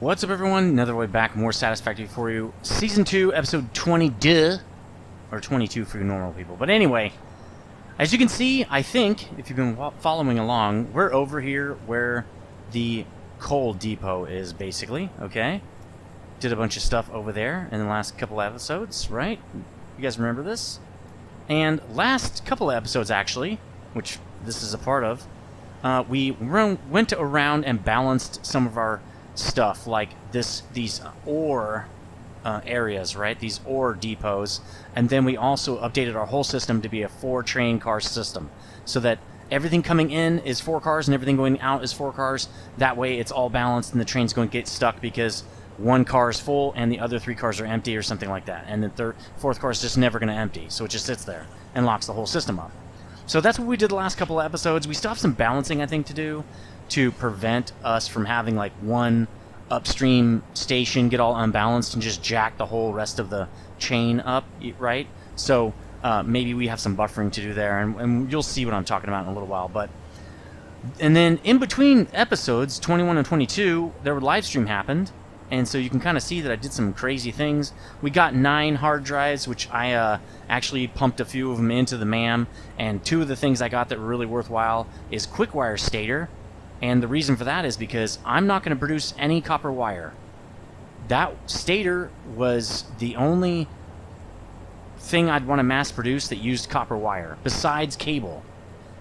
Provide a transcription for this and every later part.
What's up, everyone? Another way back, more Satisfactory for you. Season 2, episode 20, or 22 for you normal people. But anyway, as you can see, I think, if you've been following along, we're over here where the coal depot is, basically, okay? Did a bunch of stuff over there in the last couple episodes, right? You guys remember this? And last couple of episodes, actually, which this is a part of, we went around and balanced some of our stuff, like these ore areas, right? These ore depots, and then we also updated our whole system to be a 4-train car system, so that everything coming in is 4 cars and everything going out is 4 cars. That way it's all balanced and the train's going to get stuck because one car is full and the other 3 cars are empty or something like that, and the fourth car is just never going to empty, so it just sits there and locks the whole system up. So that's what we did the last couple of episodes. We still have some balancing, I think, to do to prevent us from having like one upstream station get all unbalanced and just jack the whole rest of the chain up, right? So maybe we have some buffering to do there, and you'll see what I'm talking about in a little while. And then in between episodes 21 and 22, their live stream happened, and so you can kind of see that I did some crazy things. We got 9 hard drives, which I actually pumped a few of them into the MAM, and 2 of the things I got that were really worthwhile is Quickwire Stator. And the reason for that is because I'm not going to produce any copper wire. That stator was the only thing I'd want to mass produce that used copper wire, besides cable.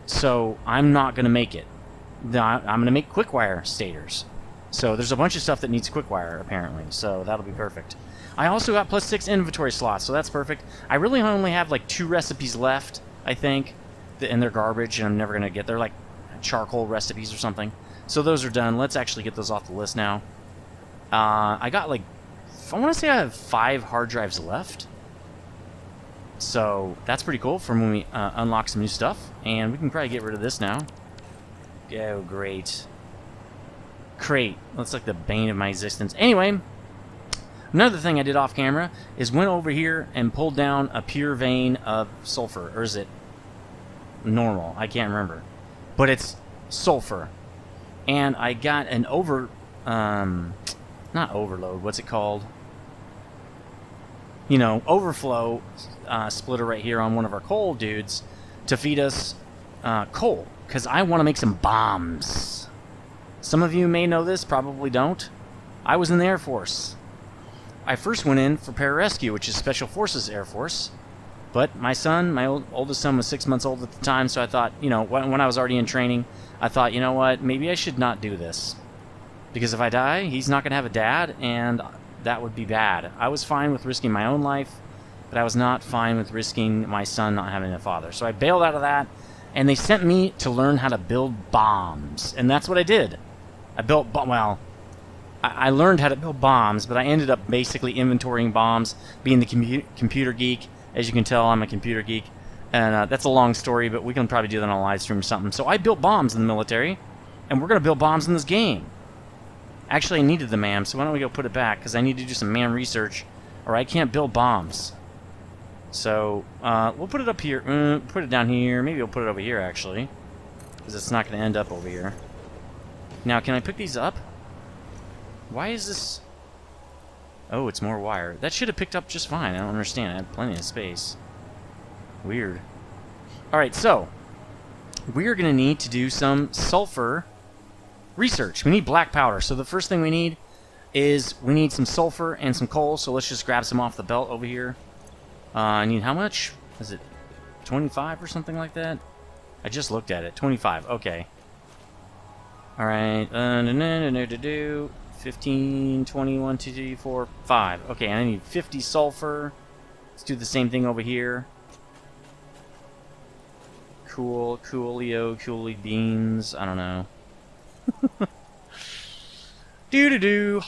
So I'm not going to make it. I'm going to make quickwire stators. So there's a bunch of stuff that needs quickwire, apparently. So that'll be perfect. I also got +6 inventory slots, so that's perfect. I really only have like 2 recipes left, I think. And they're garbage, and I'm never going to get... They're like charcoal recipes or something. So those are done. Let's actually get those off the list now. I got like, I want to say I have 5 hard drives left. So that's pretty cool for when we unlock some new stuff. And we can probably get rid of this now. Oh, great. Crate. Looks like the bane of my existence. Anyway, another thing I did off camera is went over here and pulled down a pure vein of sulfur. Or is it normal? I can't remember. But it's sulfur. And I got an not overload, what's it called? You know, overflow splitter right here on one of our coal dudes to feed us coal. Because I want to make some bombs. Some of you may know this, probably don't. I was in the Air Force. I first went in for pararescue, which is Special Forces Air Force. But my son, my oldest son, was 6 months old at the time, so I thought, you know, when I was already in training, I thought, you know what, maybe I should not do this. Because if I die, he's not going to have a dad, and that would be bad. I was fine with risking my own life, but I was not fine with risking my son not having a father. So I bailed out of that, and they sent me to learn how to build bombs. And that's what I did. I built, well, I learned how to build bombs, but I ended up basically inventorying bombs, being the computer geek. As you can tell, I'm a computer geek, and that's a long story, but we can probably do that on a live stream or something. So I built bombs in the military, and we're going to build bombs in this game. Actually, I needed the MAM, so why don't we go put it back, because I need to do some MAM research, or I can't build bombs. So we'll put it up here, put it down here, maybe we'll put it over here, actually, because it's not going to end up over here. Now, can I pick these up? Why is this... Oh, it's more wire. That should have picked up just fine. I don't understand. I had plenty of space. Weird. Alright, so we're going to need to do some sulfur research. We need black powder. So the first thing we need is we need some sulfur and some coal. So let's just grab some off the belt over here. I need how much? Is it 25 or something like that? I just looked at it. 25. Okay. Alright. 15, 20, 1, 2, 3, 4, 5. Okay, I need 50 sulfur. Let's do the same thing over here. Coolio beans. I don't know. Doo-doo-doo.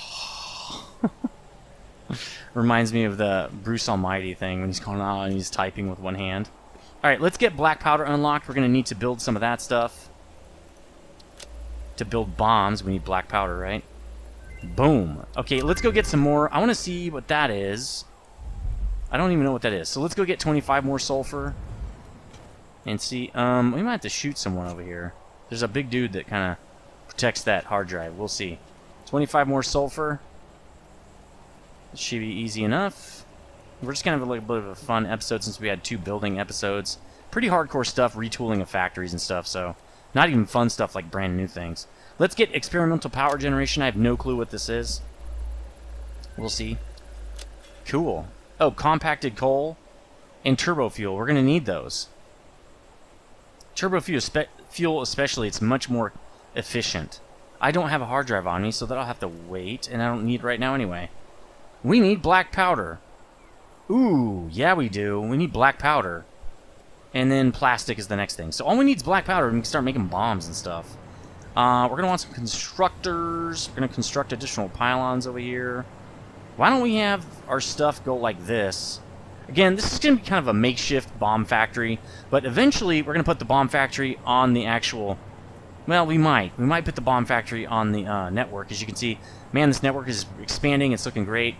Reminds me of the Bruce Almighty thing when he's going on and he's typing with one hand. Alright, let's get black powder unlocked. We're going to need to build some of that stuff. To build bombs, we need black powder, right? Boom. Okay, let's go get some more. I want to see what that is. I don't even know what that is. So let's go get 25 more sulfur. And see. We might have to shoot someone over here. There's a big dude that kind of protects that hard drive. We'll see. 25 more sulfur. This should be easy enough. We're just going to have a little bit of a fun episode since we had 2 building episodes. Pretty hardcore stuff, retooling of factories and stuff, so not even fun stuff like brand new things. Let's get experimental power generation. I have no clue what this is. We'll see. Cool. Oh, compacted coal and turbo fuel. We're going to need those. Turbo fuel especially, it's much more efficient. I don't have a hard drive on me, so that'll have to wait, and I don't need it right now anyway. We need black powder. Ooh, yeah we do. We need black powder. And then plastic is the next thing. So all we need is black powder, and we can start making bombs and stuff. We're going to want some constructors. We're going to construct additional pylons over here. Why don't we have our stuff go like this? Again, this is going to be kind of a makeshift bomb factory, but eventually we're going to put the bomb factory on the actual... Well, we might. We might put the bomb factory on the network. As you can see, man, this network is expanding. It's looking great.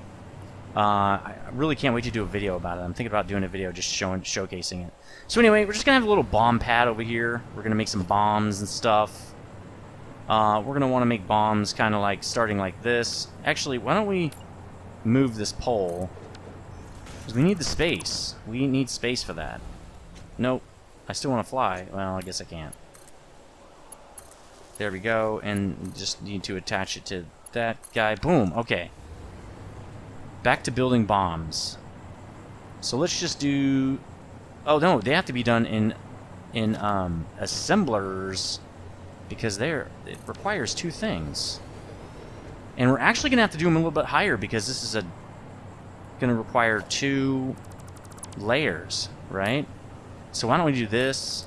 I really can't wait to do a video about it. I'm thinking about doing a video just showcasing it. So anyway, we're just going to have a little bomb pad over here. We're going to make some bombs and stuff. We're going to want to make bombs kind of like starting like this. Actually, why don't we move this pole? Because we need the space. We need space for that. Nope. I still want to fly. Well, I guess I can't. There we go. And we just need to attach it to that guy. Boom. Okay. Back to building bombs. So let's just do... Oh, no. They have to be done in assemblers because it requires 2 things. And we're actually going to have to do them a little bit higher because this is going to require 2 layers, right? So why don't we do this,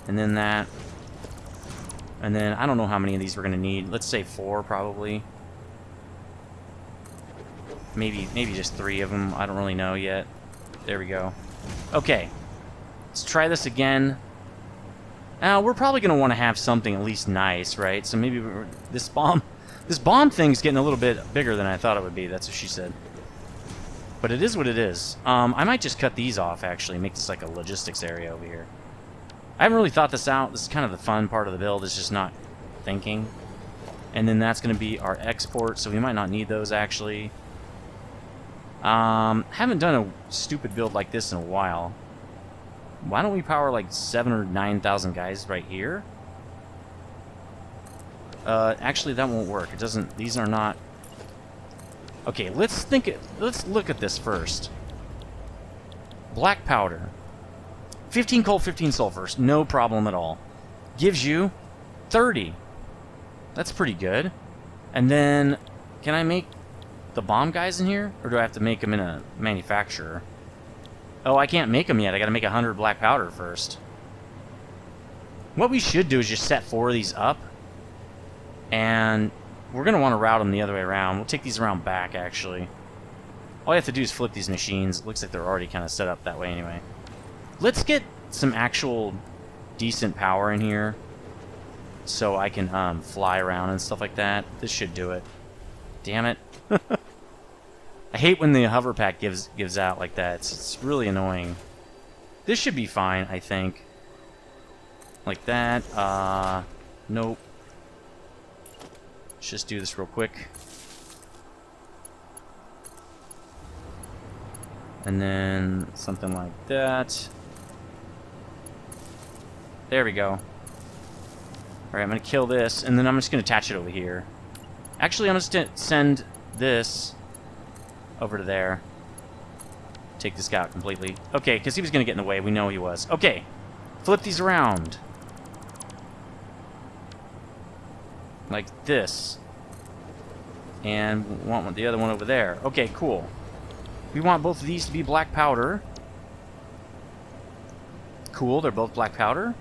and then that, and then I don't know how many of these we're going to need. Let's say 4 probably. Maybe just 3 of them. I don't really know yet. There we go. Okay. Let's try this again. Now, we're probably going to want to have something at least nice, right? So maybe this bomb thing's getting a little bit bigger than I thought it would be. That's what she said. But it is what it is. I might just cut these off, actually, make this like a logistics area over here. I haven't really thought this out. This is kind of the fun part of the build, is just not thinking. And then that's going to be our export, so we might not need those, actually. Haven't done a stupid build like this in a while. Why don't we power like 7,000 or 9,000 guys right here? Actually, that won't work. It doesn't. These are not. Okay, let's look at this first. Black powder. 15 coal, 15 sulfurs. No problem at all. Gives you 30. That's pretty good. And then, can I make the bomb guys in here? Or do I have to make them in a manufacturer? Oh, I can't make them yet. I gotta make 100 black powder first. What we should do is just set 4 of these up. And we're going to want to route them the other way around. We'll take these around back, actually. All you have to do is flip these machines. It looks like they're already kind of set up that way anyway. Let's get some actual decent power in here so I can fly around and stuff like that. This should do it. Damn it. I hate when the hover pack gives out like that. It's really annoying. This should be fine, I think. Like that. Nope. Let's just do this real quick. And then something like that. There we go. Alright, I'm going to kill this, and then I'm just going to attach it over here. Actually, I'm just going to send this over to there. Take this guy out completely. Okay, because he was going to get in the way. We know he was. Okay, flip these around. Like this. And we want the other one over there. Okay, cool. We want both of these to be black powder. Cool, they're both black powder.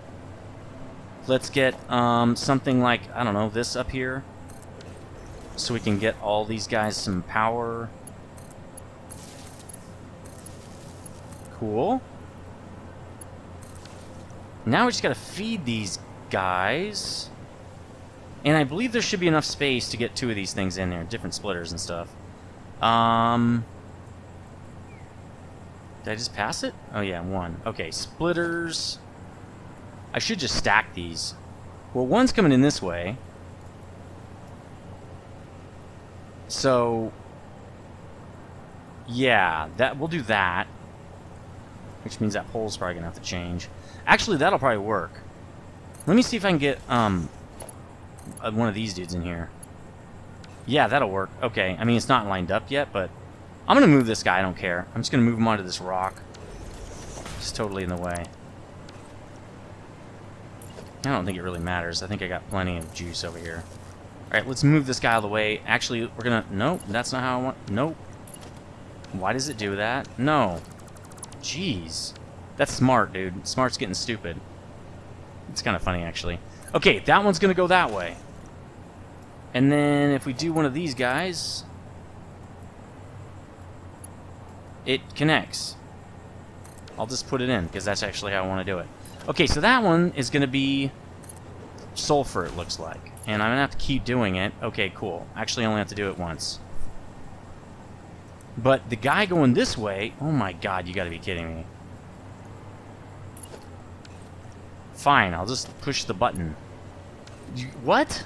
Let's get something like, I don't know, this up here. So we can get all these guys some power. Cool. Now we just gotta feed these guys. And I believe there should be enough space to get 2 of these things in there, different splitters and stuff. Did I just pass it? Oh yeah, 1. Okay, splitters. I should just stack these. Well, one's coming in this way. So, yeah, that we'll do that. Which means that pole's probably going to have to change. Actually, that'll probably work. Let me see if I can get one of these dudes in here. Yeah, that'll work. Okay, I mean, it's not lined up yet, but I'm going to move this guy. I don't care. I'm just going to move him onto this rock. It's totally in the way. I don't think it really matters. I think I got plenty of juice over here. Alright, let's move this guy out of the way. Actually, we're going to... Nope, that's not how I want... Nope. Why does it do that? No. Jeez. That's smart, dude. Smart's getting stupid. It's kind of funny, actually. Okay, that one's going to go that way. And then if we do one of these guys... It connects. I'll just put it in, because that's actually how I want to do it. Okay, so that one is going to be sulfur, it looks like. And I'm going to have to keep doing it. Okay, cool. Actually, I only have to do it once. But the guy going this way... Oh my god, you got to be kidding me. Fine, I'll just push the button. What?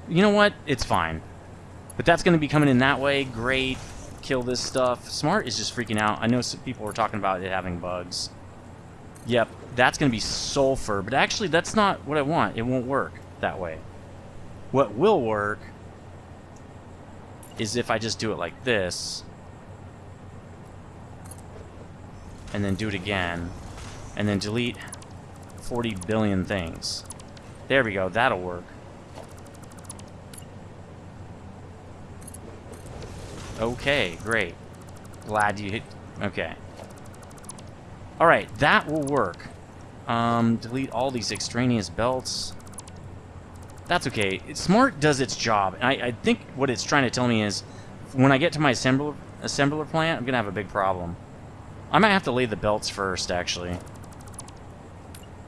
You know what? It's fine. But that's going to be coming in that way. Great. Kill this stuff. Smart is just freaking out. I know some people were talking about it having bugs. Yep, that's going to be sulfur. But actually, that's not what I want. It won't work that way. What will work is if I just do it like this. And then do it again. And then delete 40 billion things. There we go. That'll work. Okay, great. Glad you hit... Okay. Alright, that will work. Delete all these extraneous belts. That's okay. Smart does its job. And I think what it's trying to tell me is, when I get to my assembler plant, I'm going to have a big problem. I might have to lay the belts first, actually.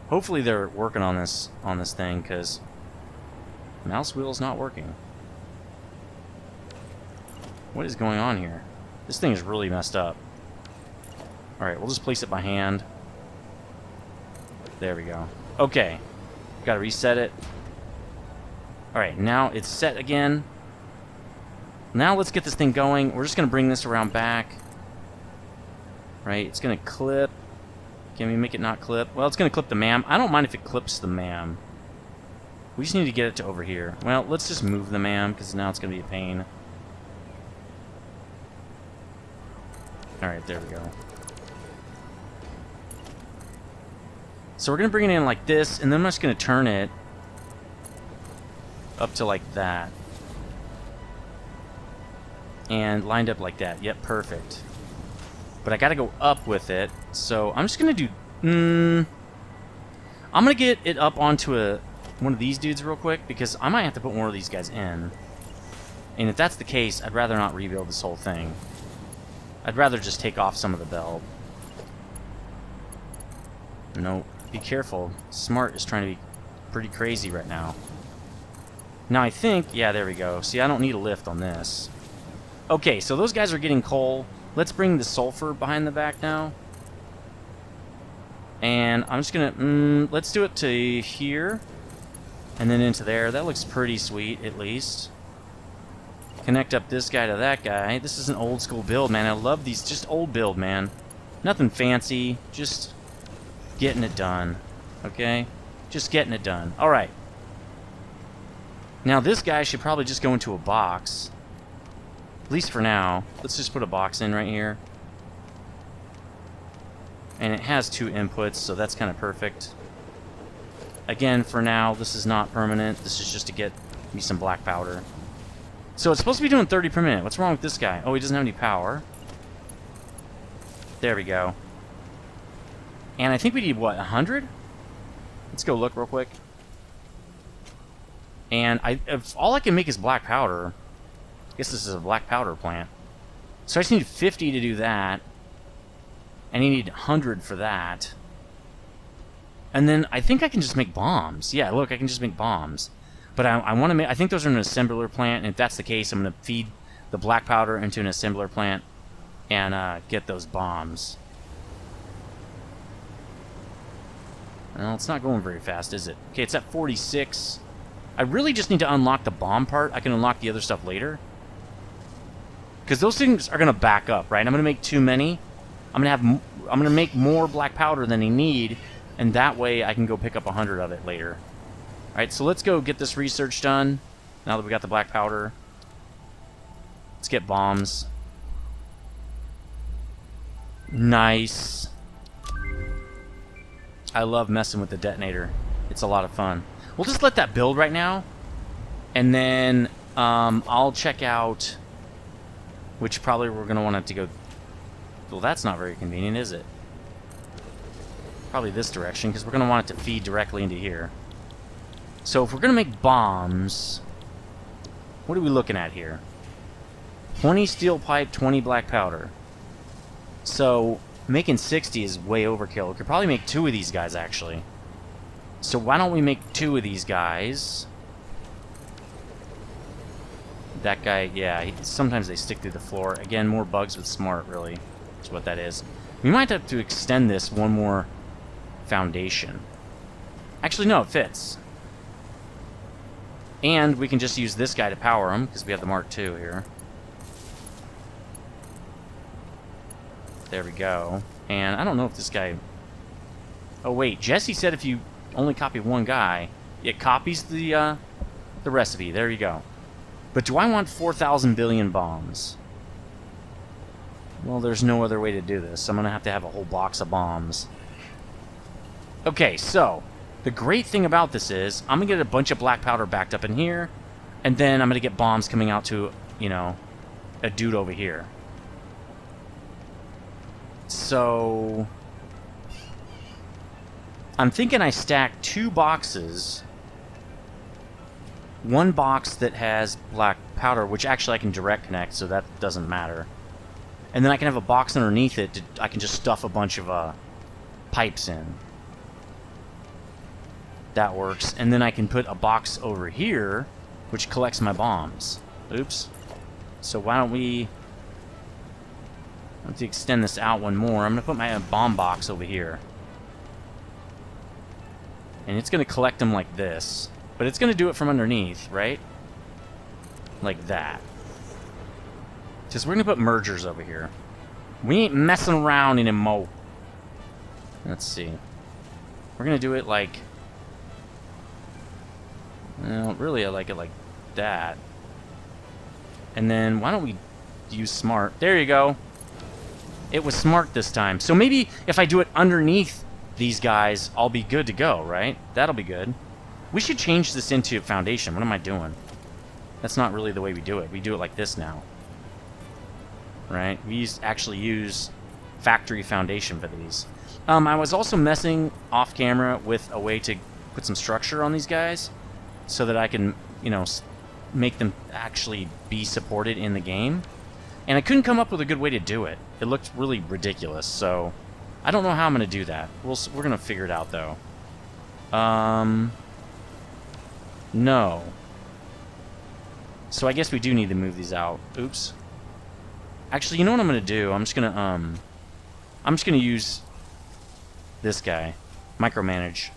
Hopefully they're working on this thing, because mouse wheel's not working. What is going on here? This thing is really messed up. Alright, we'll just place it by hand. There we go. Okay. Gotta reset it. Alright, now it's set again. Now let's get this thing going. We're just gonna bring this around back. Right, it's gonna clip. Can we make it not clip? Well, it's gonna clip the MAM. I don't mind if it clips the MAM. We just need to get it to over here. Well, let's just move the MAM, because now it's gonna be a pain. Alright, there we go. So we're going to bring it in like this, and then I'm just going to turn it up to like that. And lined up like that. Yep, perfect. But I got to go up with it, so I'm just going to do... I'm going to get it up onto one of these dudes real quick, because I might have to put one of these guys in. And if that's the case, I'd rather not rebuild this whole thing. I'd rather just take off some of the belt. Nope. Be careful. Smart is trying to be pretty crazy right now. Now I think... Yeah, there we go. See, I don't need a lift on this. Okay, so those guys are getting coal. Let's bring the sulfur behind the back now. And I'm just gonna... let's do it to here. And then into there. That looks pretty sweet, at least. Connect up this guy to that guy. This is an old school build, man. I love these. Just old build, man. Nothing fancy. Just getting it done. Okay? Just getting it done. Alright. Now this guy should probably just go into a box. At least for now. Let's just put a box in right here. And it has 2 inputs, so that's kind of perfect. Again, for now, this is not permanent. This is just to get me some black powder. So it's supposed to be doing 30 per minute. What's wrong with this guy? Oh, he doesn't have any power. There we go. And I think we need, what, 100? Let's go look real quick. And if all I can make is black powder, I guess this is a black powder plant. So I just need 50 to do that. And you need 100 for that. And then I think I can just make bombs. Yeah, look, I can just make bombs. But I want to make... I think those are an assembler plant, and if that's the case, I'm going to feed the black powder into an assembler plant and get those bombs. Well, it's not going very fast, is it? Okay, it's at 46. I really just need to unlock the bomb part. I can unlock the other stuff later. Because those things are going to back up, right? I'm going to make too many. I'm going to make more black powder than I need, and that way I can go pick up 100 of it later. All right, so let's go get this research done. Now that we got the black powder, let's get bombs. Nice. I love messing with the detonator. It's a lot of fun. We'll just let that build right now, and then I'll check out which probably we're going to want it to go... Well, that's not very convenient, is it? Probably this direction, because we're going to want it to feed directly into here. So if we're going to make bombs, what are we looking at here? 20 steel pipe, 20 black powder. So making 60 is way overkill. We could probably make 2 of these guys, actually. So why don't we make 2 of these guys? That guy, yeah, sometimes they stick through the floor. Again, more bugs with smart, really, is what that is. We might have to extend this one more foundation. Actually, no, it fits. And we can just use this guy to power him, because we have the Mark II here. There we go. And I don't know if this guy... Oh, wait, Jesse said if you only copy one guy, it copies the recipe. There you go. But do I want 4,000 billion bombs? Well, there's no other way to do this. I'm going to have a whole box of bombs. Okay, so the great thing about this is I'm going to get a bunch of black powder backed up in here, and then I'm going to get bombs coming out to, you know, a dude over here. So I'm thinking I stack 2 boxes. One box that has black powder, which actually I can direct connect, so that doesn't matter. And then I can have a box underneath it. I can just stuff a bunch of pipes in. That works. And then I can put a box over here, which collects my bombs. Oops. So why don't we... Let's extend this out one more. I'm going to put my bomb box over here. And it's going to collect them like this. But it's going to do it from underneath, right? Like that. Because we're going to put mergers over here. We ain't messing around anymore. Let's see. We're going to do it like... Well, really, I like it like that. And then, why don't we use smart? There you go. It was smart this time. So maybe if I do it underneath these guys, I'll be good to go, right? That'll be good. We should change this into foundation. What am I doing? That's not really the way we do it. We do it like this now. Right? We actually use factory foundation for these. I was also messing off camera with a way to put some structure on these guys so that I can, you know, make them actually be supported in the game. And I couldn't come up with a good way to do it. It looked really ridiculous, so I don't know how I'm going to do that. We're going to figure it out, though. No. So I guess we do need to move these out. Oops. Actually, you know what I'm going to do? I'm just going to use this guy. Micromanage.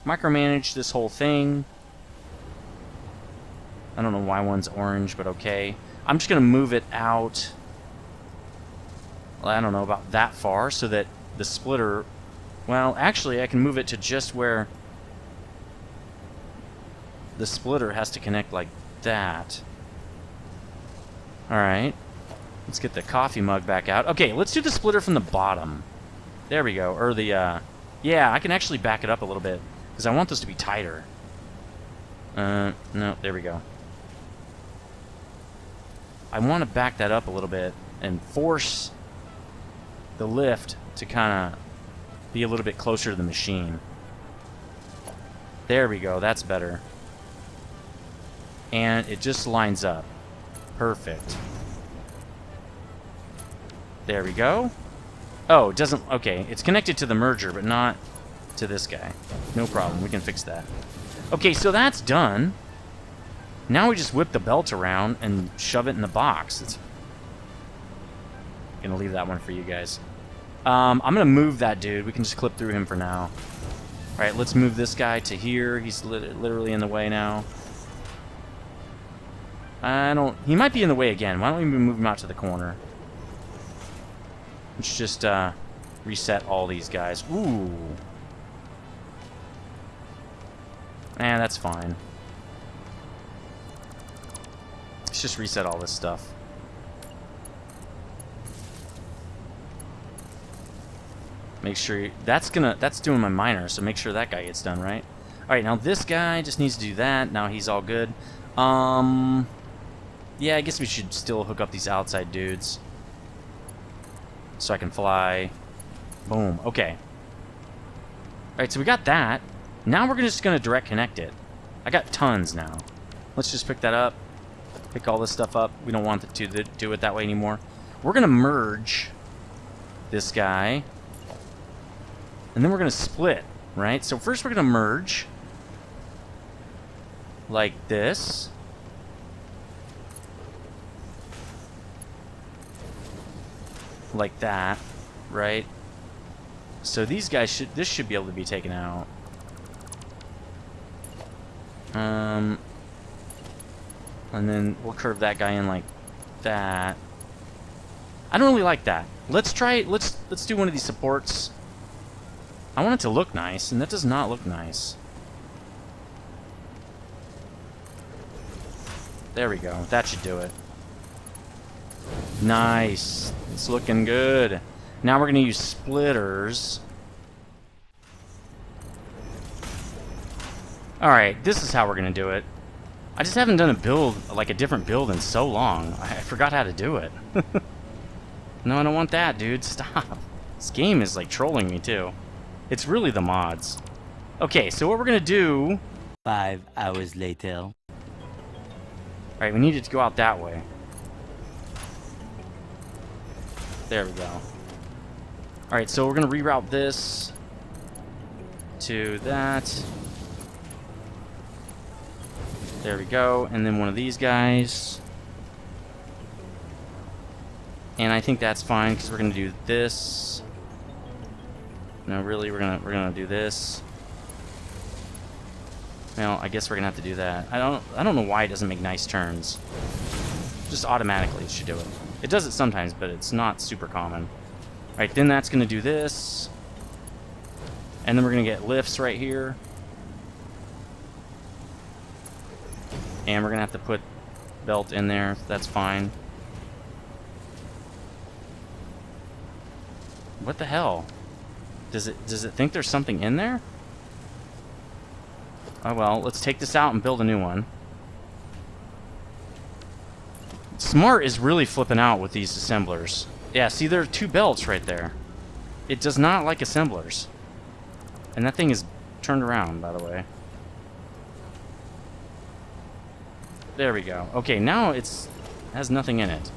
Micromanage this whole thing. I don't know why one's orange, but okay. I'm just going to move it out, well, I don't know, about that far so that the splitter... Well, actually, I can move it to just where the splitter has to connect like that. Alright. Let's get the coffee mug back out. Okay, let's do the splitter from the bottom. There we go. Or the, yeah, I can actually back it up a little bit, because I want this to be tighter. No, there we go. I want to back that up a little bit and force the lift to kind of be a little bit closer to the machine. There we go. That's better. And it just lines up. Perfect. There we go. Oh, it doesn't... Okay, it's connected to the merger, but not to this guy. No problem. We can fix that. Okay, so that's done. Now we just whip the belt around and shove it in the box. It's gonna leave that one for you guys. I'm gonna move that dude. We can just clip through him for now. Alright, let's move this guy to here. He's literally in the way now. He might be in the way again. Why don't we move him out to the corner? Let's just reset all these guys. Ooh. That's fine. Let's just reset all this stuff. Make sure that's doing my miner, so make sure that guy gets done, right? Alright, now this guy just needs to do that. Now he's all good. Yeah, I guess we should still hook up these outside dudes. So I can fly. Boom. Okay. Alright, so we got that. Now we're just going to direct connect it. I got tons now. Let's just pick that up. Pick all this stuff up. We don't want to do it that way anymore. We're going to merge this guy. And then we're going to split, right? So first we're going to merge. Like this. Like that, right? So these guys this should be able to be taken out. And then we'll curve that guy in like that. I don't really like that. Let's do one of these supports. I want it to look nice, and that does not look nice. There we go. That should do it. Nice. It's looking good. Now we're going to use splitters. Alright, this is how we're going to do it. I just haven't done a build, like a different build in so long. I forgot how to do it. No, I don't want that, dude. Stop. This game is like trolling me too. It's really the mods. Okay, so what we're going to do... 5 hours later. Alright, we need it to go out that way. There we go. Alright, so we're going to reroute this to that. There we go. And then one of these guys. And I think that's fine because we're going to do this. No, really, we're gonna do this. Well, I guess we're gonna have to do that. I don't know why it doesn't make nice turns. Just automatically it should do it. It does it sometimes, but it's not super common. Alright, then that's gonna do this. And then we're gonna get lifts right here. And we're gonna have to put belt in there. That's fine. What the hell? Does it think there's something in there? Oh well, let's take this out and build a new one. Smart is really flipping out with these assemblers. Yeah, see, there are 2 belts right there. It does not like assemblers. And that thing is turned around, by the way. There we go. Okay, now it has nothing in it.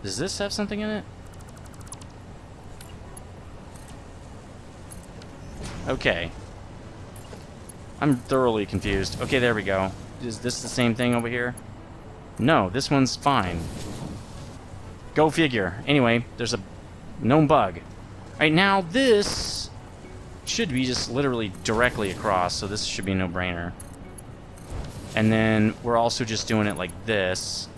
Does this have something in it? Okay. I'm thoroughly confused. Okay, there we go. Is this the same thing over here? No, this one's fine. Go figure. Anyway, there's a known bug. Alright, now this should be just literally directly across, so this should be a no-brainer. And then we're also just doing it like this.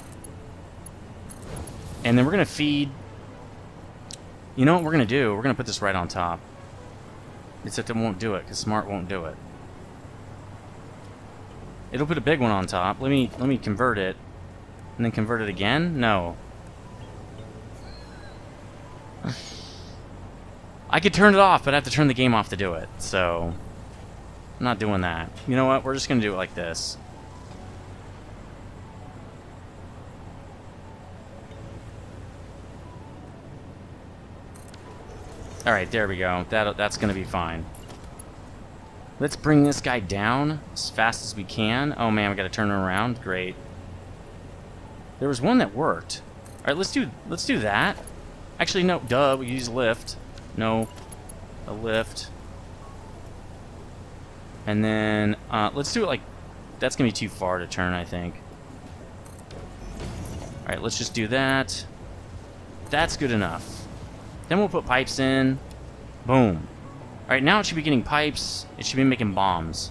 And then we're going to feed... You know what we're going to do? We're going to put this right on top. Except it won't do it, because Smart won't do it. It'll put a big one on top. Let me convert it. And then convert it again? No. I could turn it off, but I have to turn the game off to do it. So, I'm not doing that. You know what? We're just going to do it like this. Alright, there we go. That's going to be fine. Let's bring this guy down as fast as we can. Oh man, we got to turn him around. Great. There was one that worked. Alright, let's do that. Actually, no, duh, we use lift. No, a lift. And then, let's do it like... That's going to be too far to turn, I think. Alright, let's just do that. That's good enough. Then we'll put pipes in. Boom. Alright, now it should be getting pipes. It should be making bombs.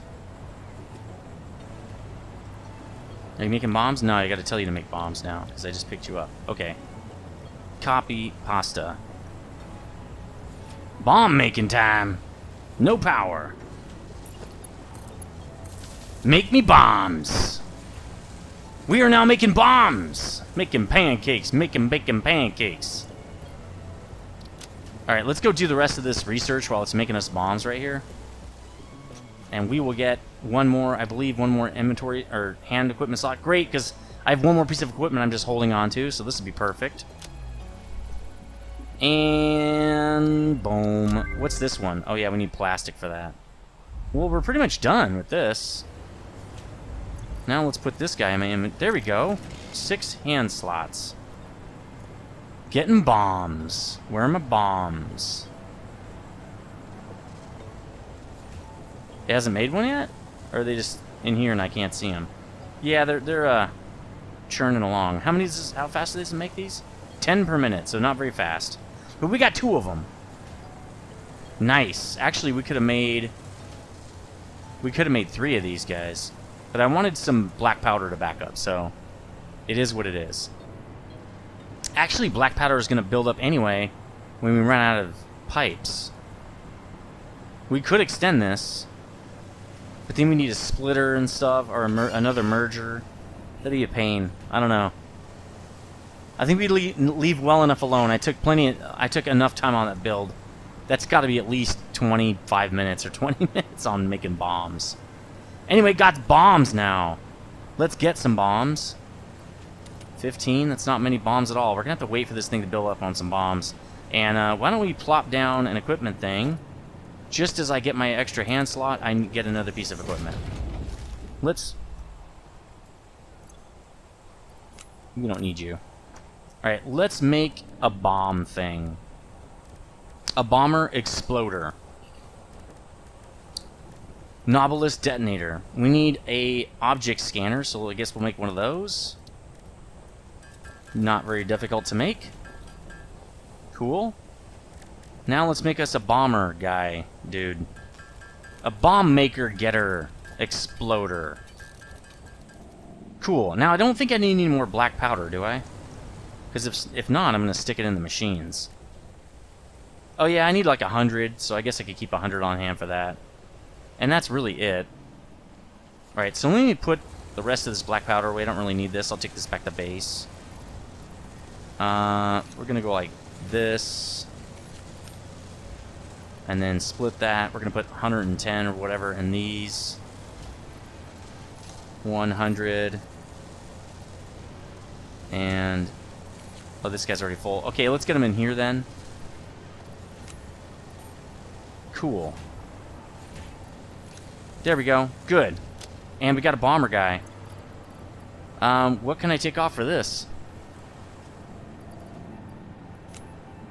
Are you making bombs? No, I gotta tell you to make bombs now, because I just picked you up. Okay. Copy pasta. Bomb making time. No power. Make me bombs. We are now making bombs. Making pancakes. Making bacon pancakes. Alright, let's go do the rest of this research while it's making us bombs right here. And we will get one more, I believe, one more inventory or hand equipment slot. Great, because I have one more piece of equipment I'm just holding on to, so this will be perfect. And boom. What's this one? Oh yeah, we need plastic for that. Well, we're pretty much done with this. Now let's put this guy in my inventory. There we go. 6 hand slots. Getting bombs. Where are my bombs? It hasn't made one yet? Or are they just in here and I can't see them? Yeah, they're churning along. How many? How fast do they make these? 10 per minute, so not very fast. But we got 2 of them. Nice. Actually, we could have made 3 of these guys. But I wanted some black powder to back up, so it is what it is. Actually, black powder is going to build up anyway when we run out of pipes. We could extend this, but then we need a splitter and stuff, or another merger. That'd be a pain. I don't know. I think we leave well enough alone. I took enough time on that build. That's got to be at least 25 minutes or 20 minutes on making bombs. Anyway, got bombs now. Let's get some bombs. 15, that's not many bombs at all. We're going to have to wait for this thing to build up on some bombs. And why don't we plop down an equipment thing. Just as I get my extra hand slot, I get another piece of equipment. We don't need you. Alright, let's make a bomb thing. A bomber exploder. Novelist detonator. We need a object scanner, so I guess we'll make one of those. Not very difficult to make. Cool. Now let's make us a bomber guy, dude. A bomb maker getter exploder. Cool. Now I don't think I need any more black powder, do I? Because if not, I'm going to stick it in the machines. Oh yeah, I need like 100, so I guess I could keep 100 on hand for that. And that's really it. Alright, so let me put the rest of this black powder away. I don't really need this. I'll take this back to base. We're going to go like this. And then split that. We're going to put 110 or whatever in these. 100. And... oh, this guy's already full. Okay, let's get him in here then. Cool. There we go. Good. And we got a bomber guy. What can I take off for this?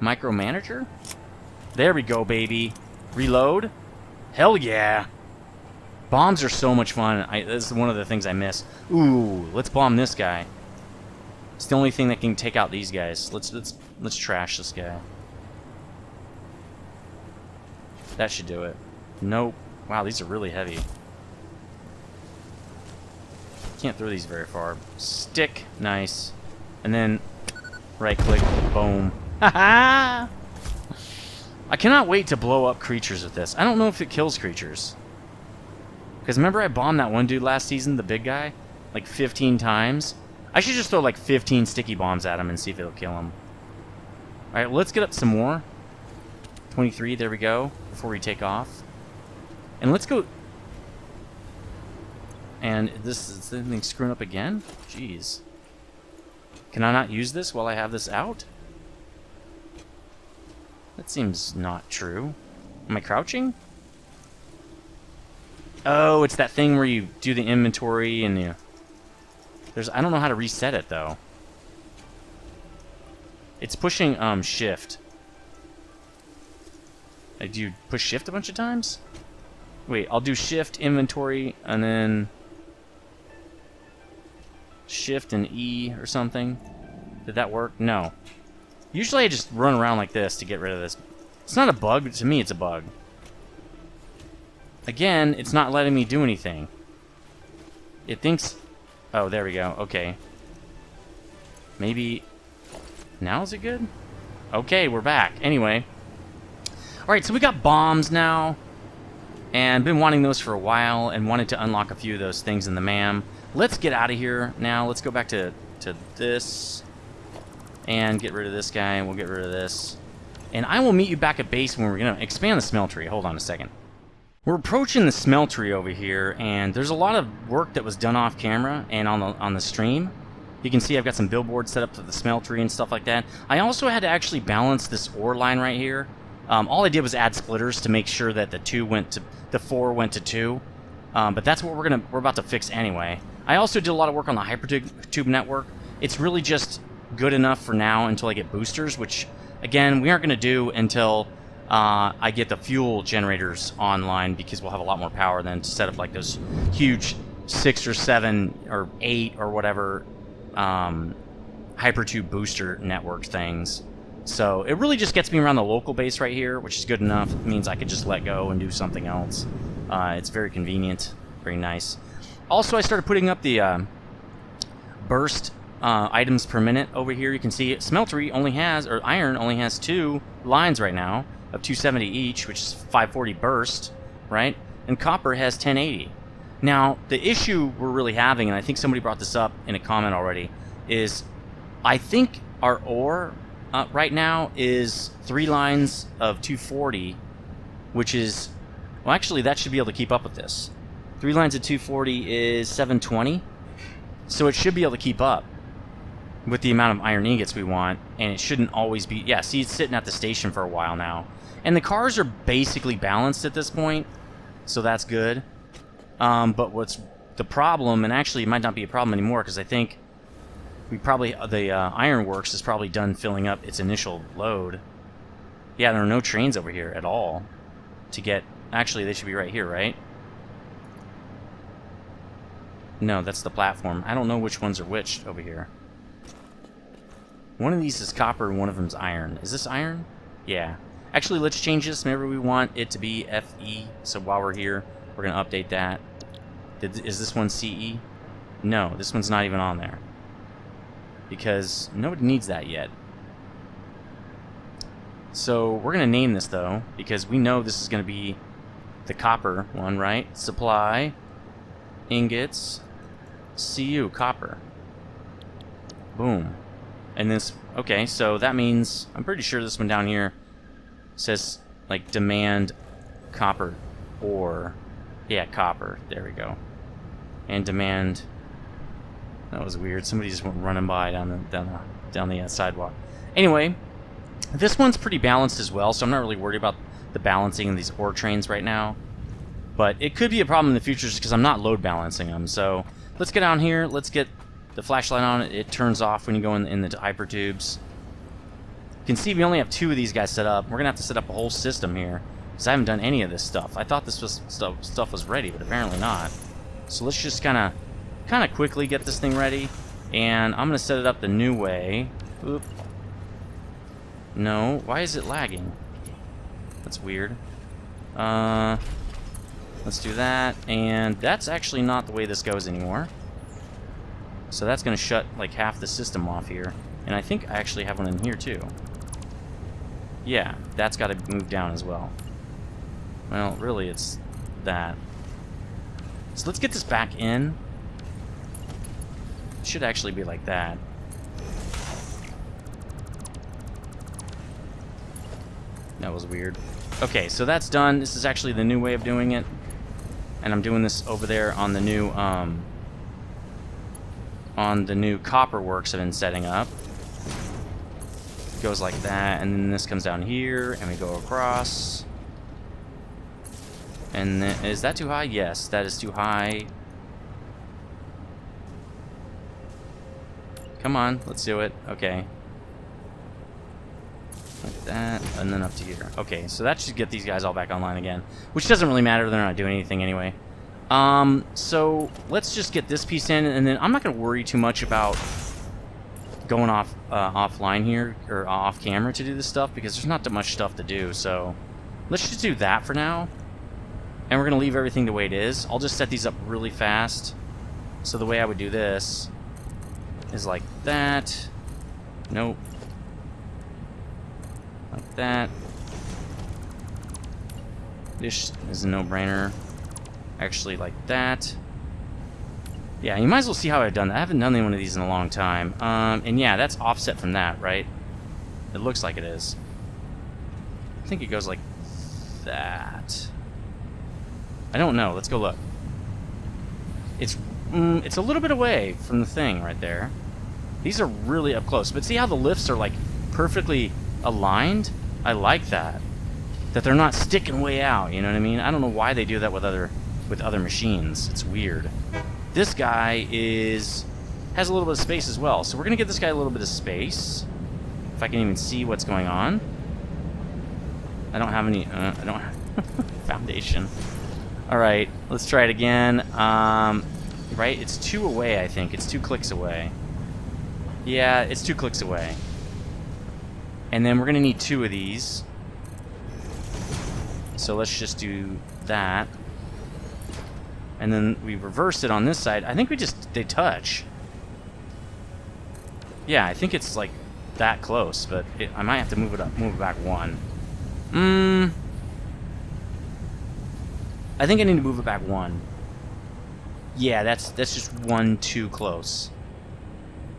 Micromanager? There we go, baby. Reload? Hell yeah. Bombs are so much fun. This is one of the things I miss. Ooh, let's bomb this guy. It's the only thing that can take out these guys. Let's trash this guy. That should do it. Nope. Wow, these are really heavy. Can't throw these very far. Stick. Nice. And then right click. Boom. Haha! I cannot wait to blow up creatures with this. I don't know if it kills creatures. Because remember I bombed that one dude last season, the big guy? Like 15 times? I should just throw like 15 sticky bombs at him and see if it'll kill him. Alright, let's get up some more. 23, there we go. Before we take off. And let's go... and is the thing screwing up again? Jeez. Can I not use this while I have this out? That seems not true. Am I crouching? Oh, it's that thing where you do the inventory and you... I don't know how to reset it, though. It's pushing, shift. Do you push shift a bunch of times? Wait, I'll do shift, inventory, and then... shift and E or something. Did that work? No. Usually I just run around like this to get rid of this. It's not a bug, but to me it's a bug. Again, it's not letting me do anything. It thinks... Oh, there we go. Okay. Maybe... Now is it good? Okay, we're back. Anyway. Alright, so we got bombs now. And been wanting those for a while and wanted to unlock a few of those things in the MAM. Let's get out of here now. Let's go back to this. And get rid of this guy. We'll get rid of this. And I will meet you back at base when we're going to expand the smeltery. Hold on a second. We're approaching the smeltery over here, and there's a lot of work that was done off camera and on the stream. You can see I've got some billboards set up for the smeltery and stuff like that. I also had to actually balance this ore line right here. All I did was add splitters to make sure that the 4 went to 2. But that's what we're about to fix anyway. I also did a lot of work on the hypertube network. It's really just good enough for now until I get boosters, which again we aren't going to do until I get the fuel generators online, because we'll have a lot more power then to set up like those huge 6 or 7 or 8 or whatever hypertube booster network things. So it really just gets me around the local base right here, which is good enough. It means I could just let go and do something else. It's very convenient, very nice. Also, I started putting up the burst items per minute over here. You can see smeltery only has, or iron only has 2 lines right now of 270 each, which is 540 burst, right? And copper has 1080. Now, the issue we're really having, and I think somebody brought this up in a comment already, is I think our ore right now is 3 lines of 240, which is, well, actually that should be able to keep up with this. 3 lines of 240 is 720, so it should be able to keep up with the amount of iron ingots we want, and it shouldn't always be... Yeah, see, it's sitting at the station for a while now. And the cars are basically balanced at this point, so that's good. But what's the problem, and actually it might not be a problem anymore, because I think we probably... the ironworks is probably done filling up its initial load. Yeah, there are no trains over here at all to get... Actually, they should be right here, right? No, that's the platform. I don't know which ones are which over here. One of these is copper and one of them's iron. Is this iron? Yeah. Actually, let's change this. Maybe we want it to be FE. So while we're here, we're going to update that. Is this one CE? No, this one's not even on there. Because nobody needs that yet. So we're going to name this, though, because we know this is going to be the copper one, right? Supply, ingots, CU, copper. Boom. And this, okay, so that means, I'm pretty sure this one down here says, like, demand copper ore. Yeah, copper. There we go. And demand, that was weird. Somebody just went running by down the sidewalk. Anyway, this one's pretty balanced as well, so I'm not really worried about the balancing of these ore trains right now. But it could be a problem in the future just because I'm not load balancing them. So let's get down here, let's get the flashlight on. It turns off when you go in the hypertubes. You can see we only have 2 of these guys set up. We're gonna have to set up a whole system here because I haven't done any of this stuff. I thought this was stuff was ready, but apparently not. So let's just kind of quickly get this thing ready, and I'm gonna set it up the new way. Oop. No, why is it lagging? That's weird. Let's do that, and that's actually not the way this goes anymore. So that's going to shut like half the system off here. And I think I actually have one in here too. Yeah, that's got to move down as well. Well, really it's that. So let's get this back in. It should actually be like that. That was weird. Okay, so that's done. This is actually the new way of doing it. And I'm doing this over there on the new copper works I've been setting up. It goes like that, and then this comes down here, and we go across. And then, is that too high? Yes, that is too high. Come on, let's do it. Okay. Like that, and then up to here. Okay, so that should get these guys all back online again. Which doesn't really matter, they're not doing anything anyway. So let's just get this piece in, and then I'm not going to worry too much about going offline here, or off camera to do this stuff, because there's not that much stuff to do, so let's just do that for now. And we're going to leave everything the way it is. I'll just set these up really fast. So the way I would do this is like that. Nope. Like that. This is a no-brainer. Actually, like that. Yeah, you might as well see how I've done that. I haven't done one of these in a long time. And yeah, that's offset from that, right? It looks like it is. I think it goes like that. I don't know. Let's go look. It's a little bit away from the thing right there. These are really up close. But see how the lifts are like perfectly aligned? I like that. That they're not sticking way out, you know what I mean? I don't know why they do that with other machines. It's weird. This guy has a little bit of space as well. So we're gonna give this guy a little bit of space. If I can even see what's going on. I don't have any I don't have foundation. Alright, let's try it again. Right, it's 2 away, I think. It's 2 clicks away. Yeah, it's 2 clicks away. And then we're gonna need 2 of these. So let's just do that. And then we reverse it on this side. I think they touch. Yeah, I think it's like that close, but I might have to move it back 1. I think I need to move it back 1. Yeah, that's just 1 too close.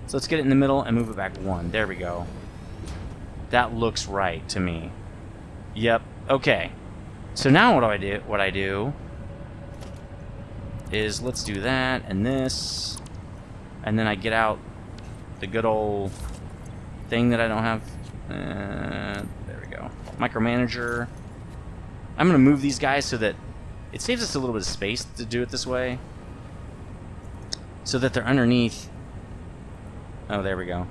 So let's get it in the middle and move it back 1. There we go. That looks right to me. Yep. Okay. So now what I do is let's do that and this, and then I get out the good old thing that I don't have. There we go. Micromanager. I'm gonna move these guys so that it saves us a little bit of space to do it this way, so that they're underneath. Oh, there we go.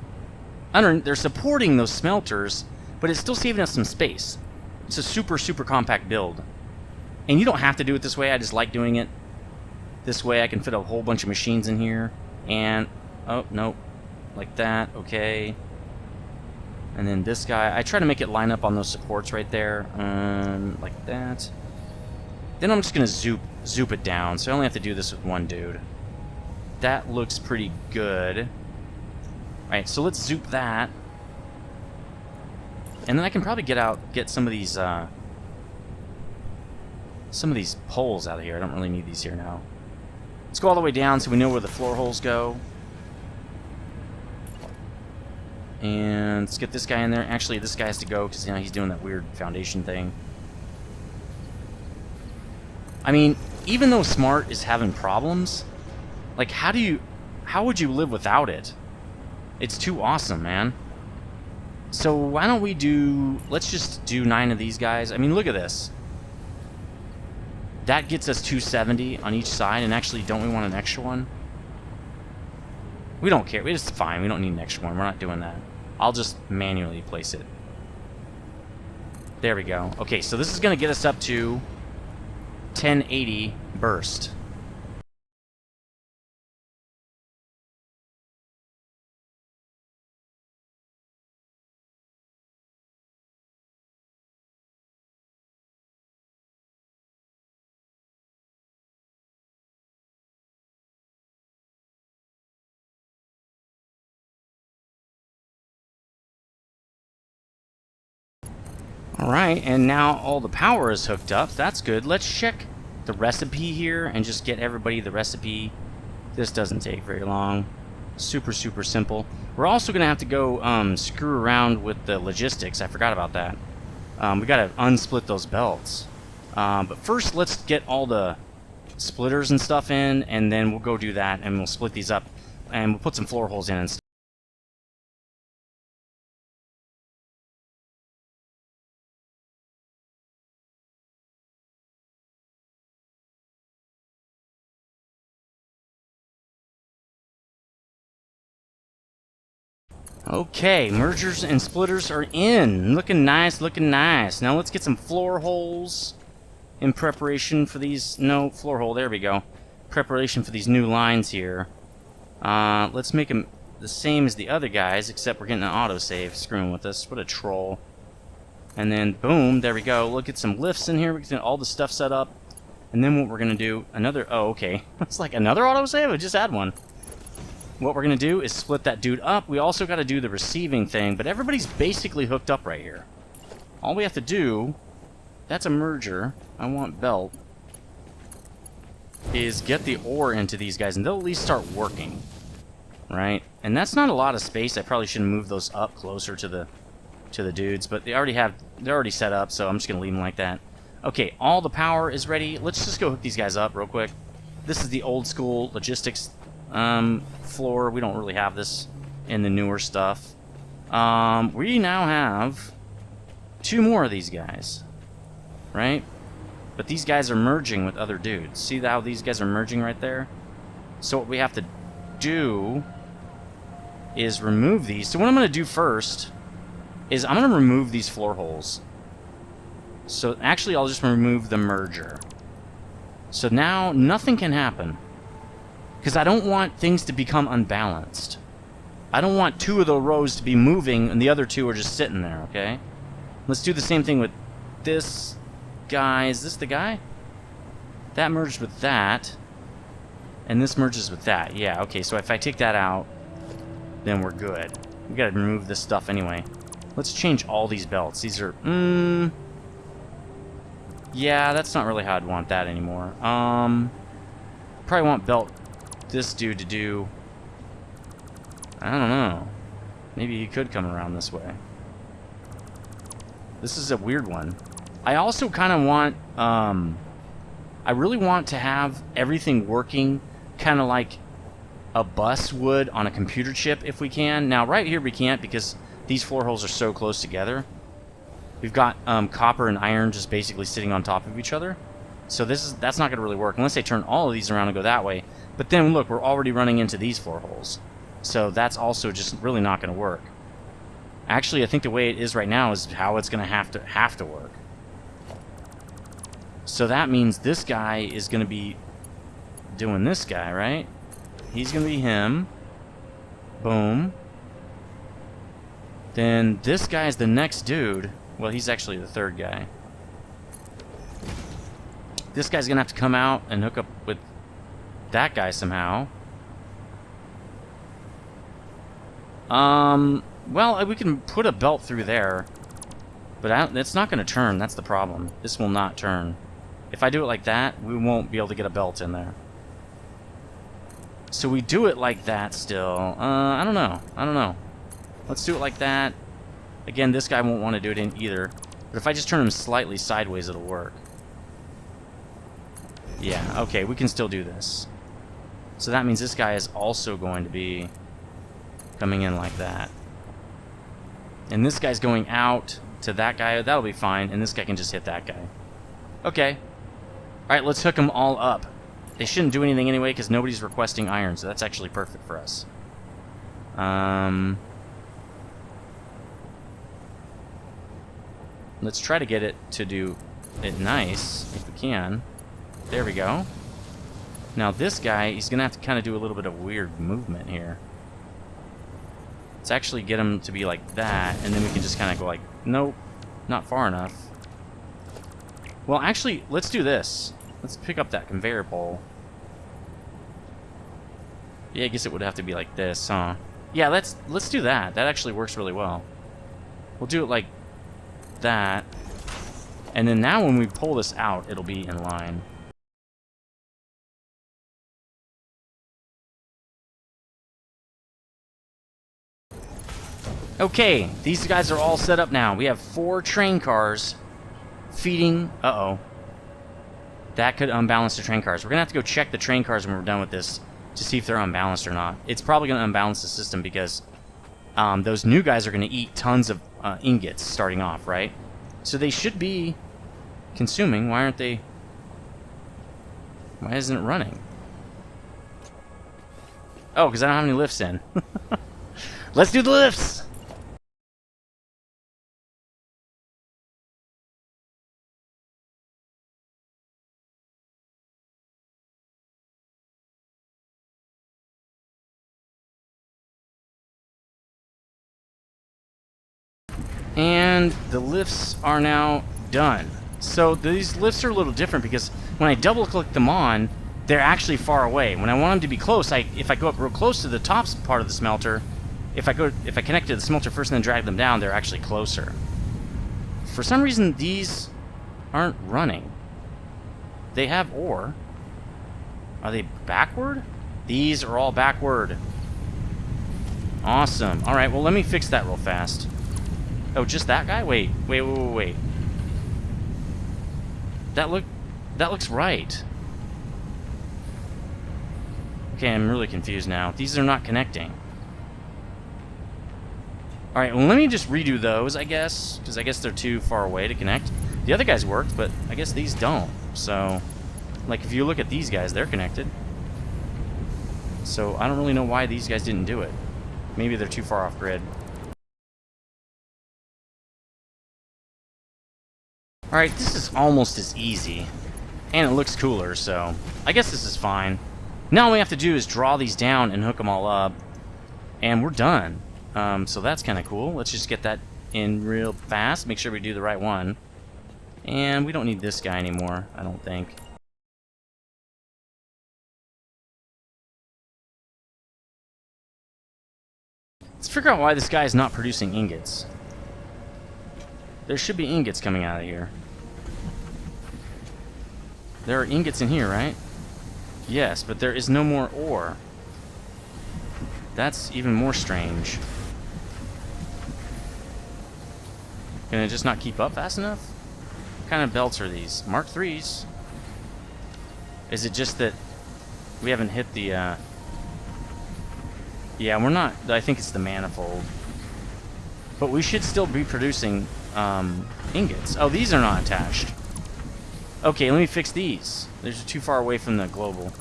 They're supporting those smelters, but it's still saving us some space. It's a super, super compact build. And you don't have to do it this way. I just like doing it this way. I can fit a whole bunch of machines in here. And, oh, nope. Like that. Okay. And then this guy. I try to make it line up on those supports right there. Like that. Then I'm just going to zoop it down. So I only have to do this with 1 dude. That looks pretty good. Alright, so let's zoop that. And then I can probably get some of these poles out of here. I don't really need these here now. Let's go all the way down so we know where the floor holes go. And let's get this guy in there. Actually, this guy has to go because, you know, he's doing that weird foundation thing. I mean, even though Smart is having problems, like, how would you live without it? It's too awesome, man. So why don't we let's just do 9 of these guys. I mean, look at this. That gets us 270 on each side, and actually, don't we want an extra one? We don't care. It's fine. We don't need an extra one. We're not doing that. I'll just manually place it. There we go. Okay, so this is going to get us up to 1080 burst. Alright, and now all the power is hooked up. That's good. Let's check the recipe here and just get everybody the recipe. This doesn't take very long. Super, super simple. We're also going to have to go screw around with the logistics. I forgot about that. We got to unsplit those belts. But first, let's get all the splitters and stuff in, and then we'll go do that, and we'll split these up, and we'll put some floor holes in and stuff. Okay, mergers and splitters are in. Looking nice, looking nice. Now let's get some floor holes in preparation for these. No, floor hole, there we go. Preparation for these new lines here. Let's make them the same as the other guys, except we're getting an autosave screwing with us. What a troll. And then, boom, there we go. Look at some lifts in here. We can get all the stuff set up. And then what we're going to do, another... Oh, okay. It's like another autosave? I just had one. What we're going to do is split that dude up. We also got to do the receiving thing, but everybody's basically hooked up right here. All we have to do... That's a merger. I want belt. Is get the ore into these guys, and they'll at least start working. Right? And that's not a lot of space. I probably should move those up closer to the dudes, but they're already set up, so I'm just gonna leave them like that. Okay, all the power is ready. Let's just go hook these guys up real quick. This is the old school logistics floor. We don't really have this in the newer stuff. We now have 2 more of these guys, right? But these guys are merging with other dudes. See how these guys are merging right there? So what we have to do is remove these. So what I'm going to do first is I'm going to remove these floor holes. So actually I'll just remove the merger. So now nothing can happen. Because I don't want things to become unbalanced. I don't want 2 of the rows to be moving and the other 2 are just sitting there, okay? Let's do the same thing with this guy. Is this the guy? That merged with that. And this merges with that. Yeah, okay, so if I take that out, then we're good. We gotta remove this stuff anyway. Let's change all these belts. These are... yeah, that's not really how I'd want that anymore. Probably want belt this dude to do... I don't know. Maybe he could come around this way. This is a weird one. I also kind of want... I really want to have everything working kind of like a bus would on a computer chip if we can. Now, right here we can't because these floor holes are so close together. We've got copper and iron just basically sitting on top of each other. So that's not going to really work unless they turn all of these around and go that way. But then, look, we're already running into these floor holes. So that's also just really not going to work. Actually, I think the way it is right now is how it's going to have to work. So that means this guy is going to be doing this guy, right? He's going to be him. Boom. Then this guy is the next dude. Well, he's actually the third guy. This guy's going to have to come out and hook up with that guy somehow. Well, we can put a belt through there. But it's not going to turn. That's the problem. This will not turn. If I do it like that, we won't be able to get a belt in there. So we do it like that still. I don't know. I don't know. Let's do it like that. Again, this guy won't want to do it in either. But if I just turn him slightly sideways, it'll work. Yeah, okay, we can still do this. So that means this guy is also going to be coming in like that. And this guy's going out to that guy. That'll be fine. And this guy can just hit that guy. Okay. Alright, let's hook them all up. They shouldn't do anything anyway because nobody's requesting iron, so that's actually perfect for us. Let's try to get it to do it nice, if we can. There we go. Now this guy, he's going to have to kind of do a little bit of weird movement here. Let's actually get him to be like that, and then we can just kind of go like, nope, not far enough. Well, actually, let's do this. Let's pick up that conveyor pole. Yeah, I guess it would have to be like this, huh? Yeah, let's do that. That actually works really well. We'll do it like that. And then now when we pull this out, it'll be in line. Okay, these guys are all set up now. We have 4 train cars feeding... Uh-oh. That could unbalance the train cars. We're going to have to go check the train cars when we're done with this to see if they're unbalanced or not. It's probably going to unbalance the system because those new guys are going to eat tons of ingots starting off, right? So they should be consuming. Why aren't they... Why isn't it running? Oh, because I don't have any lifts in. Let's do the lifts! And the lifts are now done. So these lifts are a little different because when I double click them on, they're actually far away. When I want them to be close, if I go up real close to the top part of the smelter, if I connect to the smelter first and then drag them down, they're actually closer. For some reason, these aren't running. They have ore. Are they backward? These are all backward. Awesome. All right, well, let me fix that real fast. Oh, just that guy? Wait. That looks right. Okay, I'm really confused now. These are not connecting. All right, well, let me just redo those, I guess, because I guess they're too far away to connect. The other guys worked, but I guess these don't. So, like, if you look at these guys, they're connected. So I don't really know why these guys didn't do it. Maybe they're too far off grid. Alright, this is almost as easy. And it looks cooler, so I guess this is fine. Now all we have to do is draw these down and hook them all up. And we're done. So that's kind of cool. Let's just get that in real fast. Make sure we do the right one. And we don't need this guy anymore, I don't think. Let's figure out why this guy is not producing ingots. There should be ingots coming out of here. There are ingots in here, right? Yes, but there is no more ore. That's even more strange. Can it just not keep up fast enough? What kind of belts are these? Mark 3s? Is it just that we haven't hit the, Yeah, we're not... I think it's the manifold. But we should still be producing, ingots. Oh, these are not attached. Okay, let me fix these. They're too far away from the global.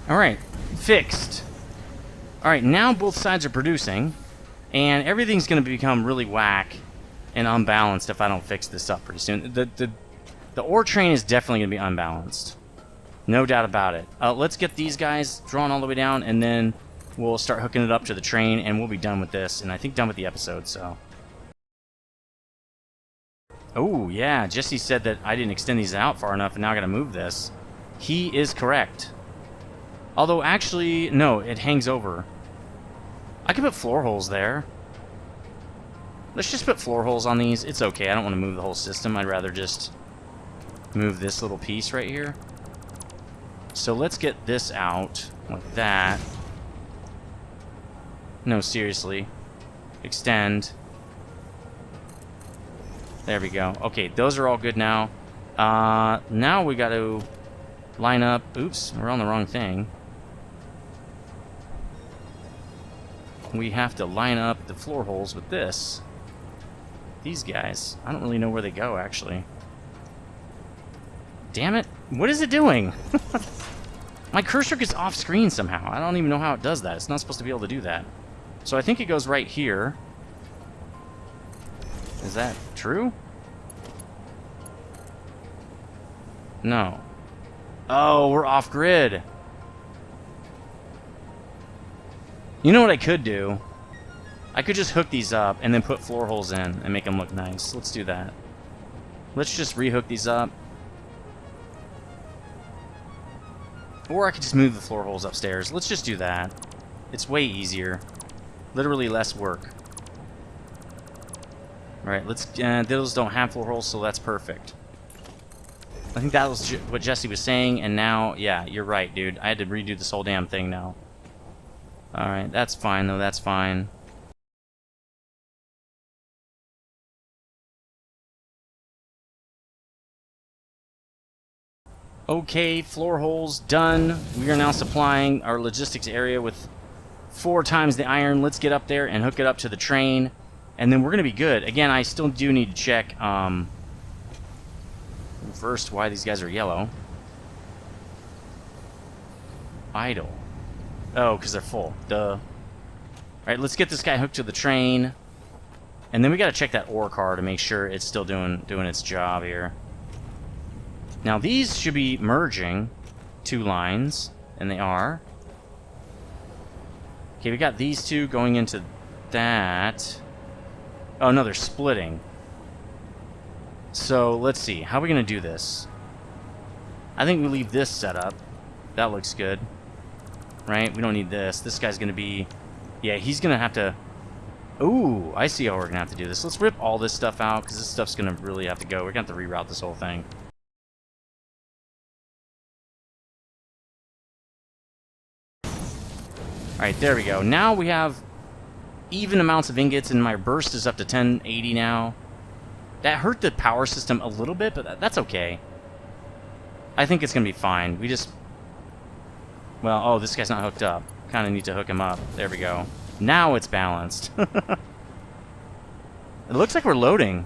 Alright, fixed. Alright, now both sides are producing, and everything's going to become really whack and unbalanced if I don't fix this up pretty soon. The ore train is definitely going to be unbalanced. No doubt about it. Let's get these guys drawn all the way down, and then we'll start hooking it up to the train, and we'll be done with this, and I think done with the episode, so... Oh, yeah, Jesse said that I didn't extend these out far enough, and now I gotta move this. He is correct. Although, actually, no, it hangs over. I could put floor holes there. Let's just put floor holes on these. It's okay, I don't want to move the whole system. I'd rather just move this little piece right here. So let's get this out, like that. No, seriously. Extend. There we go. Okay, those are all good now. Now we got to line up... Oops, we're on the wrong thing. We have to line up the floor holes with this. These guys. I don't really know where they go, actually. Damn it. What is it doing? My cursor gets off screen somehow. I don't even know how it does that. It's not supposed to be able to do that. So I think it goes right here. Is that true? No. Oh, we're off grid. You know what I could do? I could just hook these up and then put floor holes in and make them look nice. Let's do that. Let's just rehook these up. Or I could just move the floor holes upstairs. Let's just do that. It's way easier. Literally less work. Alright, let's... those don't have floor holes, so that's perfect. I think that was what Jesse was saying, and now... Yeah, you're right, dude. I had to redo this whole damn thing now. Alright, that's fine, though. That's fine. Okay, floor holes done. We are now supplying our logistics area with 4 times the iron. Let's get up there and hook it up to the train, and then we're going to be good. Again, I still do need to check, first, why these guys are yellow. Idle. Oh, because they're full. Duh. Alright, let's get this guy hooked to the train. And then we got to check that ore car to make sure it's still doing its job here. Now, these should be merging. 2 lines, and they are. Okay, we got these 2 going into that. Oh, no, they're splitting. So, let's see. How are we going to do this? I think we leave this set up. That looks good. Right? We don't need this. This guy's going to be... Yeah, he's going to have to... Ooh, I see how we're going to have to do this. Let's rip all this stuff out, because this stuff's going to really have to go. We're going to have to reroute this whole thing. Alright, there we go. Now we have even amounts of ingots, and my burst is up to 1080 now. That hurt the power system a little bit, but that's okay. I think it's going to be fine. We just... Well, oh, this guy's not hooked up. Kind of need to hook him up. There we go. Now it's balanced. It looks like we're loading.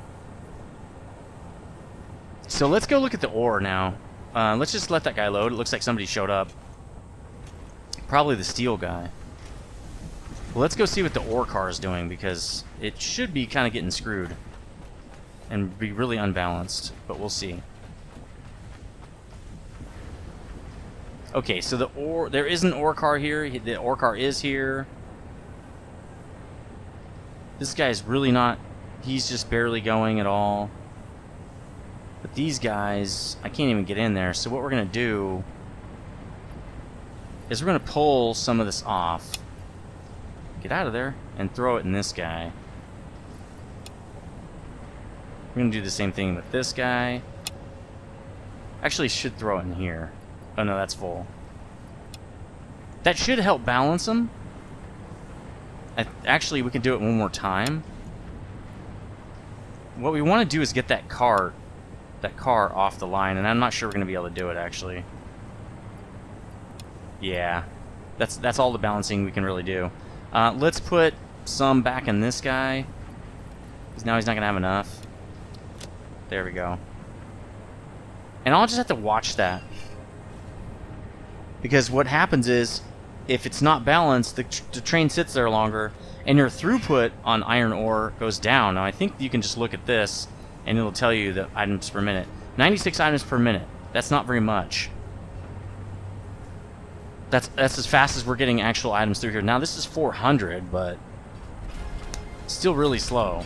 So let's go look at the ore now. Let's just let that guy load. It looks like somebody showed up. Probably the steel guy. Well, let's go see what the ore car is doing, because it should be kind of getting screwed. And be really unbalanced. But we'll see. Okay, so the ore... There is an ore car here. The ore car is here. This guy's really not... He's just barely going at all. But these guys... I can't even get in there. So what we're going to do... is we're going to pull some of this off. Get out of there. And throw it in this guy. We're going to do the same thing with this guy. Actually, should throw it in here. Oh no, that's full. That should help balance them. Actually, we can do it one more time. What we want to do is get that car off the line, and I'm not sure we're going to be able to do it, actually. Yeah, that's all the balancing we can really do. Let's put some back in this guy, because now he's not going to have enough. There we go. And I'll just have to watch that. Because what happens is, if it's not balanced, the train sits there longer, and your throughput on iron ore goes down. Now, I think you can just look at this, and it'll tell you the items per minute. 96 items per minute. That's not very much. That's as fast as we're getting actual items through here. Now, this is 400, but still really slow.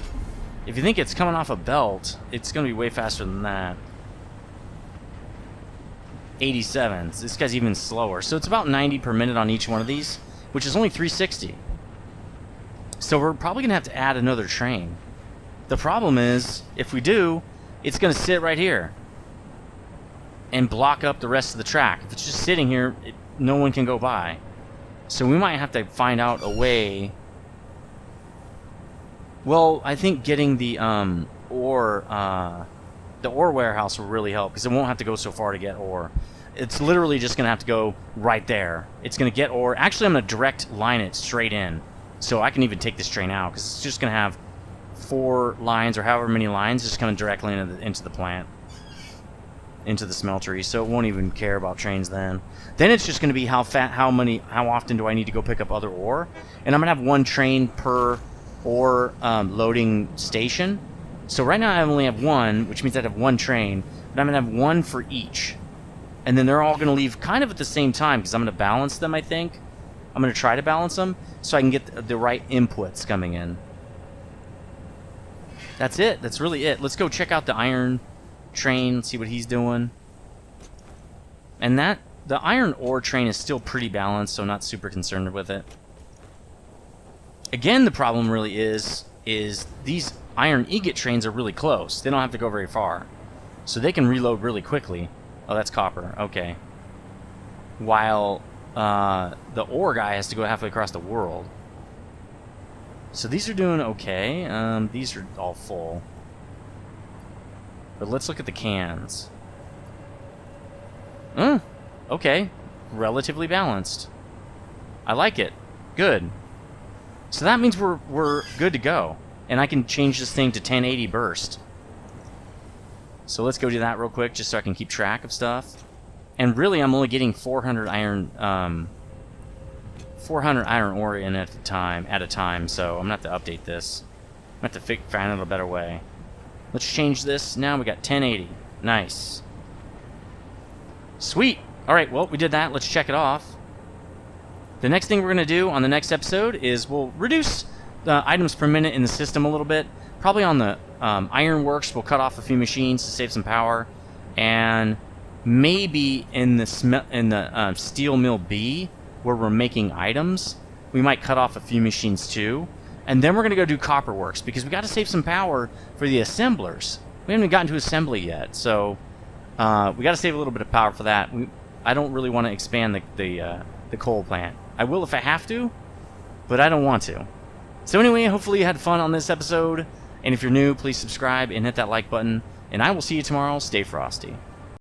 If you think it's coming off a belt, it's going to be way faster than that. 87. This guy's even slower. So it's about 90 per minute on each one of these, which is only 360. So we're probably going to have to add another train. The problem is, if we do, it's going to sit right here and block up the rest of the track. If it's just sitting here, no one can go by. So we might have to find out a way. Well, I think getting the ore warehouse will really help, because it won't have to go so far to get ore. It's literally just going to have to go right there. It's going to get ore. Actually, I'm going to direct line it straight in, so I can even take this train out, because it's just going to have 4 lines, or however many lines, just coming directly into the plant, into the smeltery, so it won't even care about trains then. Then it's just going to be how often do I need to go pick up other ore, and I'm going to have 1 train per ore loading station. So right now I only have 1, which means I have 1 train, but I'm going to have 1 for each. And then they're all going to leave kind of at the same time, because I'm going to balance them, I think. I'm going to try to balance them so I can get the right inputs coming in. That's it. That's really it. Let's go check out the iron train, see what he's doing. And the iron ore train is still pretty balanced, so I'm not super concerned with it. Again, the problem really is these iron ingot trains are really close. They don't have to go very far. So they can reload really quickly. Oh, that's copper. Okay. While the ore guy has to go halfway across the world. So these are doing okay. These are all full. But let's look at the cans. Okay. Relatively balanced. I like it. Good. So that means we're good to go. And I can change this thing to 1080 burst. So let's go do that real quick, just so I can keep track of stuff. And really, I'm only getting 400 iron ore in at a time. So I'm gonna have to update this. I'm gonna have to find out a better way. Let's change this. Now we got 1080. Nice. Sweet. Alright, well, we did that. Let's check it off. The next thing we're going to do on the next episode is we'll reduce the items per minute in the system a little bit. Probably on the ironworks, we'll cut off a few machines to save some power. And maybe in the steel mill B, where we're making items, we might cut off a few machines too. And then we're going to go do copperworks, because we got to save some power for the assemblers. We haven't gotten to assembly yet, so we got to save a little bit of power for that. I don't really want to expand the coal plant. I will if I have to, but I don't want to. So anyway, hopefully you had fun on this episode. And if you're new, please subscribe and hit that like button. And I will see you tomorrow. Stay frosty.